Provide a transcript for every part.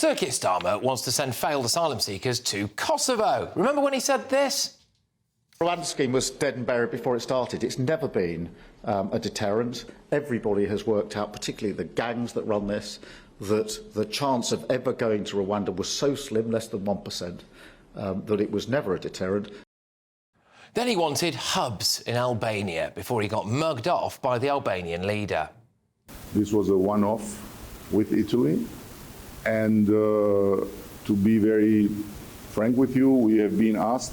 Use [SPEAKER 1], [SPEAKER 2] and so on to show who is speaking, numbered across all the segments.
[SPEAKER 1] Sir Keir Starmer wants to send failed asylum seekers to Kosovo. Remember when he said this?
[SPEAKER 2] The land scheme was dead and buried before it started. It's never been a deterrent. Everybody has worked out, particularly the gangs that run this, that the chance of ever going to Rwanda was so slim, less than 1%, that it was never a deterrent.
[SPEAKER 1] Then he wanted hubs in Albania before he got mugged off by the Albanian leader.
[SPEAKER 3] This was a one-off with Italy, and to be very frank with you, we have been asked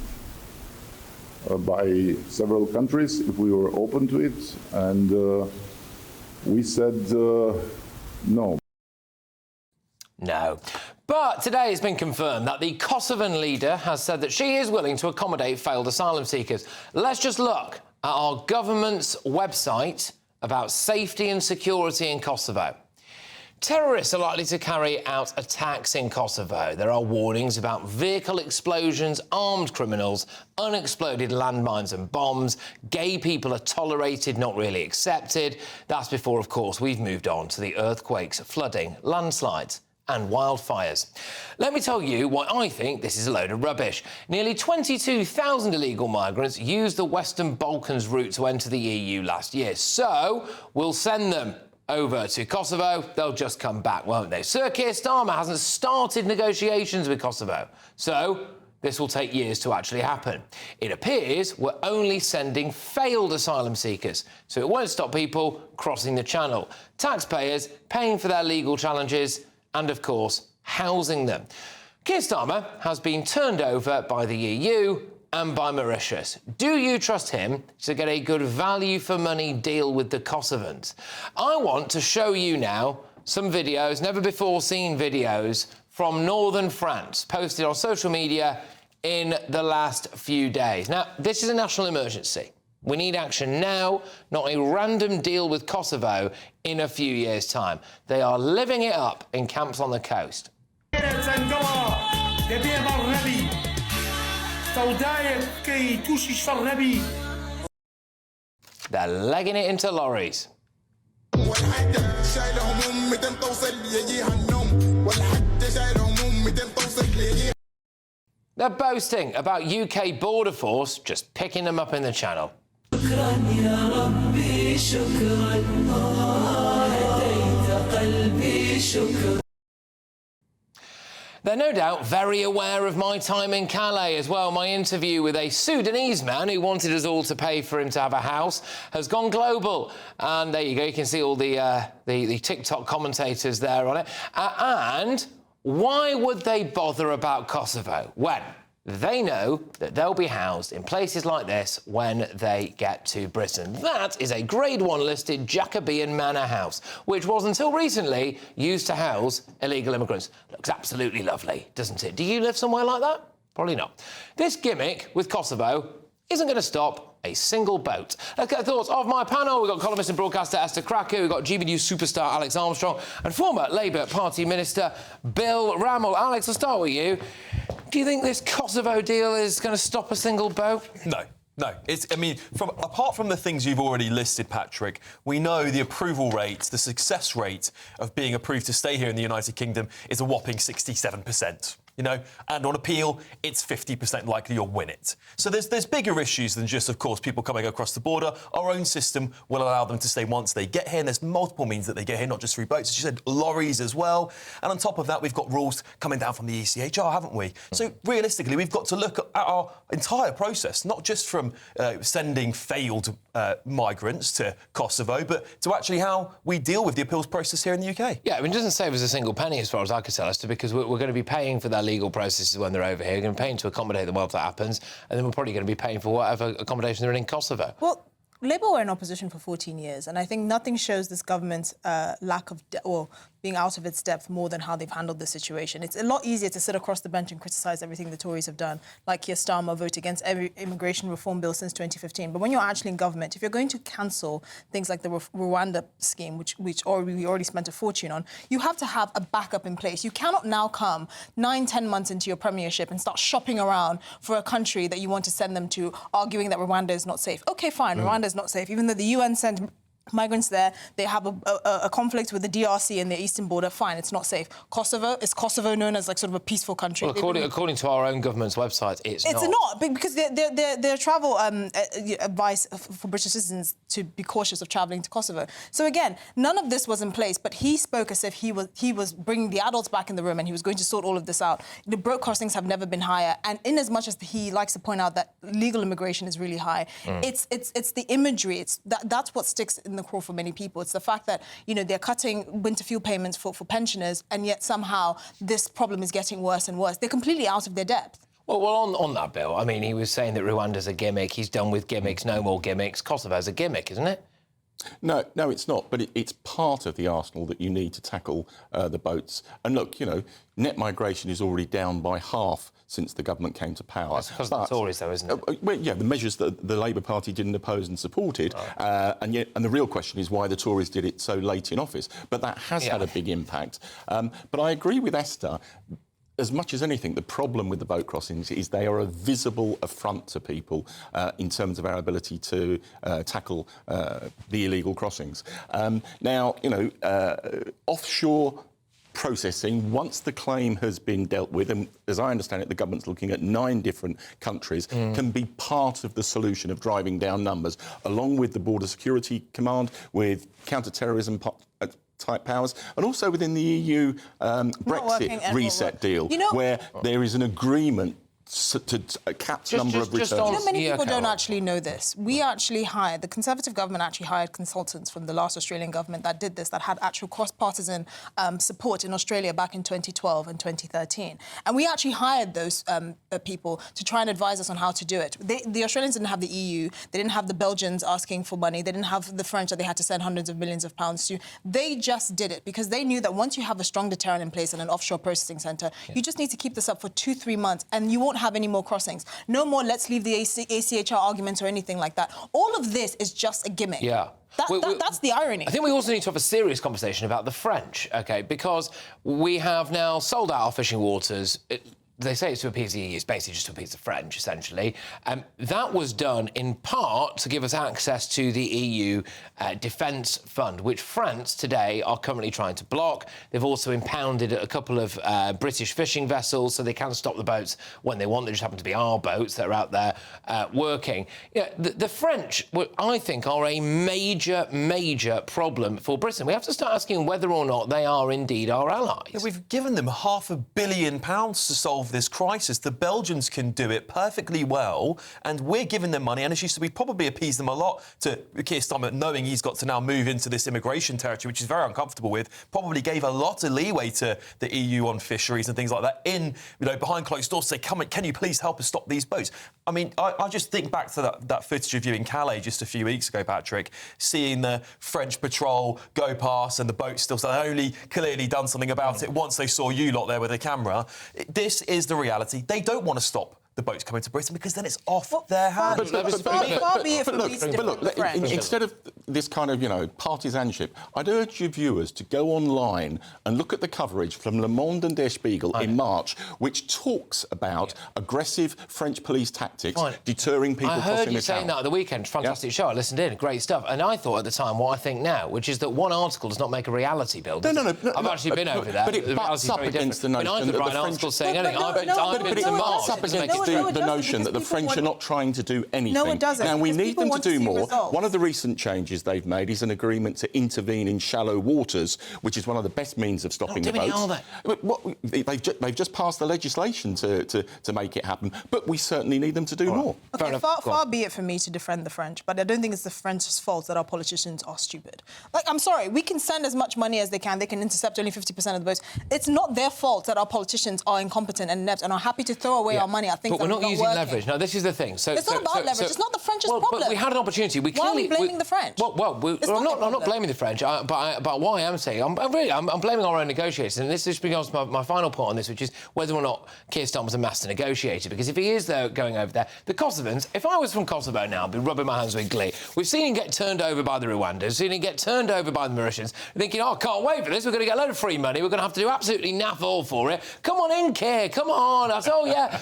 [SPEAKER 3] by several countries if we were open to it, and we said no.
[SPEAKER 1] No. But today it's been confirmed that the Kosovan leader has said that she is willing to accommodate failed asylum seekers. Let's just look at our government's website about safety and security in Kosovo. Terrorists are likely to carry out attacks in Kosovo. There are warnings about vehicle explosions, armed criminals, unexploded landmines and bombs. Gay people are tolerated, not really accepted. That's before, of course, we've moved on to the earthquakes, flooding, landslides and wildfires. Let me tell you why I think this is a load of rubbish. Nearly 22,000 illegal migrants used the Western Balkans route to enter the EU last year. So we'll send them over to Kosovo. They'll just come back, won't they? Sir Keir Starmer hasn't started negotiations with Kosovo, so this will take years to actually happen. It appears we're only sending failed asylum seekers, so it won't stop people crossing the channel. Taxpayers paying for their legal challenges and, of course, housing them. Keir Starmer has been turned over by the EU and by Mauritius. Do you trust him to get a good value-for-money deal with the Kosovans? I want to show you now some videos, never-before-seen videos, from northern France, posted on social media in the last few days. Now, this is a national emergency. We need action now, not a random deal with Kosovo in a few years' time. They are living it up in camps on the coast. They're legging it into lorries. They're boasting about UK border force just picking them up in the channel. They're no doubt very aware of my time in Calais as well. My interview with a Sudanese man who wanted us all to pay for him to have a house has gone global. And there you go, you can see all the TikTok commentators there on it. And why would they bother about Kosovo when they know that they'll be housed in places like this when they get to Britain? That is a Grade 1 listed Jacobean manor house, which was until recently used to house illegal immigrants. Looks absolutely lovely, doesn't it? Do you live somewhere like that? Probably not. This gimmick with Kosovo isn't going to stop a single boat. Let's get the thoughts of my panel. We've got columnist and broadcaster Esther Cracker, we've got GB News superstar Alex Armstrong, and former Labour Party Minister Bill Rammell. Alex, I'll start with you. Do you think this Kosovo deal is going to stop a single boat?
[SPEAKER 4] No. No, apart from the things you've already listed, Patrick, we know the approval rate, the success rate of being approved to stay here in the United Kingdom is a whopping 67%. You know, and on appeal, it's 50% likely you'll win it. So there's bigger issues than just, of course, people coming across the border. Our own system will allow them to stay once they get here, and there's multiple means that they get here, not just through boats, as you said, lorries as well. And on top of that, we've got rules coming down from the ECHR, haven't we? So realistically, we've got to look at our entire process, not just from sending failed migrants to Kosovo, but to actually how we deal with the appeals process here in the UK.
[SPEAKER 1] Yeah, I mean, it doesn't save us a single penny as far as I could tell, Esther, because we're going to be paying for their legal processes when they're over here. We're going to be paying to accommodate them while that happens, and then we're probably going to be paying for whatever accommodation they're in Kosovo.
[SPEAKER 5] Well, Labour were in opposition for 14 years, and I think nothing shows this government's lack of being out of its depth more than how they've handled the situation. It's a lot easier to sit across the bench and criticise everything the Tories have done, like Keir Starmer vote against every immigration reform bill since 2015. But when you're actually in government, if you're going to cancel things like the Rwanda scheme, which we already spent a fortune on, you have to have a backup in place. You cannot now come 9-10 months into your premiership and start shopping around for a country that you want to send them to, arguing that Rwanda is not safe. OK, fine, Rwanda is not safe, even though the UN sent migrants there. They have a conflict with the DRC and the eastern border. Fine, it's not safe. Kosovo, is Kosovo known as like sort of a peaceful country?
[SPEAKER 1] Well, according to our own government's website, it's not.
[SPEAKER 5] It's not, because their travel advice for British citizens to be cautious of travelling to Kosovo. So again, none of this was in place, but he spoke as if he was bringing the adults back in the room and he was going to sort all of this out. The broke crossings have never been higher, and in as much as he likes to point out that legal immigration is really high, it's the imagery. That's what sticks in the craw for many people. It's the fact that, you know, they're cutting winter fuel payments for pensioners, and yet somehow this problem is getting worse and worse. They're completely out of their depth.
[SPEAKER 1] Well, on that, Bill, I mean, he was saying that Rwanda's a gimmick. He's done with gimmicks, no more gimmicks. Kosovo's a gimmick, isn't it?
[SPEAKER 6] No, it's not. But it's part of the arsenal that you need to tackle the boats. And look, you know, net migration is already down by half since the government came to power.
[SPEAKER 1] That's because of the Tories, though, isn't it?
[SPEAKER 6] Well, yeah, the measures that the Labour Party didn't oppose and supported, and the real question is why the Tories did it so late in office. But that has had a big impact. But I agree with Esther. As much as anything, the problem with the boat crossings is they are a visible affront to people in terms of our ability to tackle the illegal crossings. Now, you know, offshore processing, once the claim has been dealt with, and as I understand it, the government's looking at 9 different countries, can be part of the solution of driving down numbers, along with the Border Security Command, with counter-terrorism type powers, and also within the EU Brexit reset deal, where there is an agreement to a capped number of returns.
[SPEAKER 5] You know, many people don't actually know this. We actually hired, the Conservative government actually hired consultants from the last Australian government that did this, that had actual cross-partisan support in Australia back in 2012 and 2013. And we actually hired those people to try and advise us on how to do it. The Australians didn't have the EU, they didn't have the Belgians asking for money, they didn't have the French that they had to send hundreds of millions of pounds to. They just did it because they knew that once you have a strong deterrent in place and an offshore processing centre, you just need to keep this up for 2-3 months and you won't have any more crossings. No more let's leave the ACHR arguments or anything like that. All of this is just a gimmick.
[SPEAKER 1] Yeah.
[SPEAKER 5] That's the irony.
[SPEAKER 1] I think we also need to have a serious conversation about the French, OK, because we have now sold out our fishing waters. They say it's to appease the EU, it's basically just to appease the French, essentially. That was done in part to give us access to the EU Defence Fund, which France today are currently trying to block. They've also impounded a couple of British fishing vessels, so they can stop the boats when they want. They just happen to be our boats that are out there working. Yeah, the French, I think, are a major problem for Britain. We have to start asking whether or not they are indeed our allies.
[SPEAKER 4] Yeah, we've given them £500 million to solve this crisis. The Belgians can do it perfectly well, and we're giving them money. And as you said, we probably appeased them a lot to Keir Starmer, knowing he's got to now move into this immigration territory, which he's very uncomfortable with. Probably gave a lot of leeway to the EU on fisheries and things like that. Behind closed doors, say, can you please help us stop these boats? I mean, I just think back to that footage of you in Calais just a few weeks ago, Patrick, seeing the French patrol go past and the boat still. So they only clearly done something about it once they saw you lot there with a camera. This is the reality. They don't want to stop the boats coming to Britain because then it's off their hands.
[SPEAKER 6] But look, instead of this kind of, partisanship, I'd urge your viewers to go online and look at the coverage from Le Monde and Der Spiegel in March, which talks about aggressive French police tactics deterring people crossing the channel.
[SPEAKER 1] I heard you saying that at the weekend. Fantastic show. I listened in. Great stuff. And I thought at the time what I think now, which is that one article does not make a reality, Bill.
[SPEAKER 6] No.
[SPEAKER 1] I've actually been over there.
[SPEAKER 6] But it butts up against the notion that the French...
[SPEAKER 1] article saying anything. I've been to Mars.
[SPEAKER 6] The notion that the French are not trying to do anything.
[SPEAKER 5] No, it doesn't.
[SPEAKER 6] Now, we need them to do more.
[SPEAKER 5] Results.
[SPEAKER 6] One of the recent changes they've made is an agreement to intervene in shallow waters, which is one of the best means of stopping the boats. They've just passed the legislation to make it happen, but we certainly need them to do more.
[SPEAKER 5] Okay, far be it for me to defend the French, but I don't think it's the French's fault that our politicians are stupid. I'm sorry, we can send as much money as they can intercept only 50% of the boats. It's not their fault that our politicians are incompetent and inept and are happy to throw away our money. I think
[SPEAKER 1] we're not using leverage. Now, this is the thing. So,
[SPEAKER 5] it's not about leverage. It's not the French's problem.
[SPEAKER 1] But we had an opportunity.
[SPEAKER 5] Why are we blaming the French?
[SPEAKER 1] I'm not blaming the French. But what I am saying, I'm blaming our own negotiators. And this just becomes my final point on this, which is whether or not Keir Starmer's a master negotiator. Because if he is going over there, the Kosovans. If I was from Kosovo now, I'd be rubbing my hands with glee. We've seen him get turned over by the Rwandans. Seen him get turned over by the Mauritians. Thinking, can't wait for this. We're going to get a load of free money. We're going to have to do absolutely naff all for it. Come on in, Keir. Come on. I said,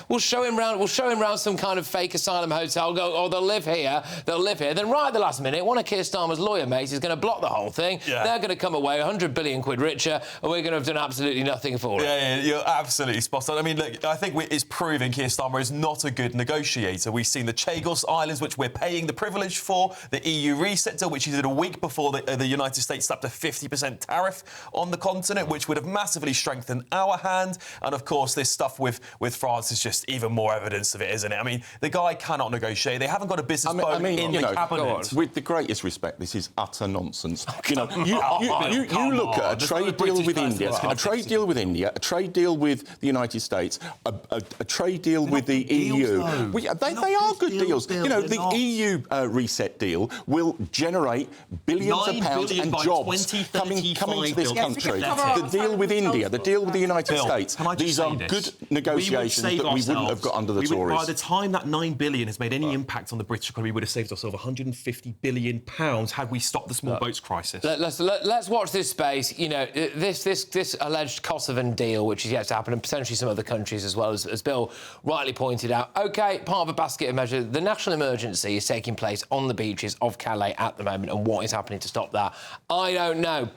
[SPEAKER 1] we'll show him round. round, we'll show him round some kind of fake asylum hotel, go, oh, they'll live here. Then right at the last minute, one of Keir Starmer's lawyer mates is going to block the whole thing.
[SPEAKER 4] Yeah.
[SPEAKER 1] They're going to come away 100 billion quid richer, and we're going to have done absolutely nothing for it.
[SPEAKER 4] Yeah, you're absolutely spot on. I mean, look, I think it's proving Keir Starmer is not a good negotiator. We've seen the Chagos Islands, which we're paying the privilege for, the EU reset deal, which he did a week before the United States slapped a 50% tariff on the continent, which would have massively strengthened our hand. And, of course, this stuff with France is just even more evidence of it, isn't it? I mean, the guy cannot negotiate. They haven't got a business bone in the cabinet.
[SPEAKER 6] With the greatest respect, this is utter nonsense. You look at a trade deal with India, a trade deal with India, a trade deal with the United States, a trade deal with the EU. They are good deals. You know, the EU reset deal will generate billions of pounds and jobs coming to this country. The deal with India, the deal with the United States, these are good negotiations that we wouldn't have got under the Tories.
[SPEAKER 7] By the time that £9 billion has made any impact on the British economy, we would have saved ourselves £150 billion had we stopped the small boats crisis.
[SPEAKER 1] Let's watch this space. You know, this alleged Kosovan deal, which is yet to happen, and potentially some other countries as well, as Bill rightly pointed out. OK, part of a basket of measures. The national emergency is taking place on the beaches of Calais at the moment, and what is happening to stop that? I don't know.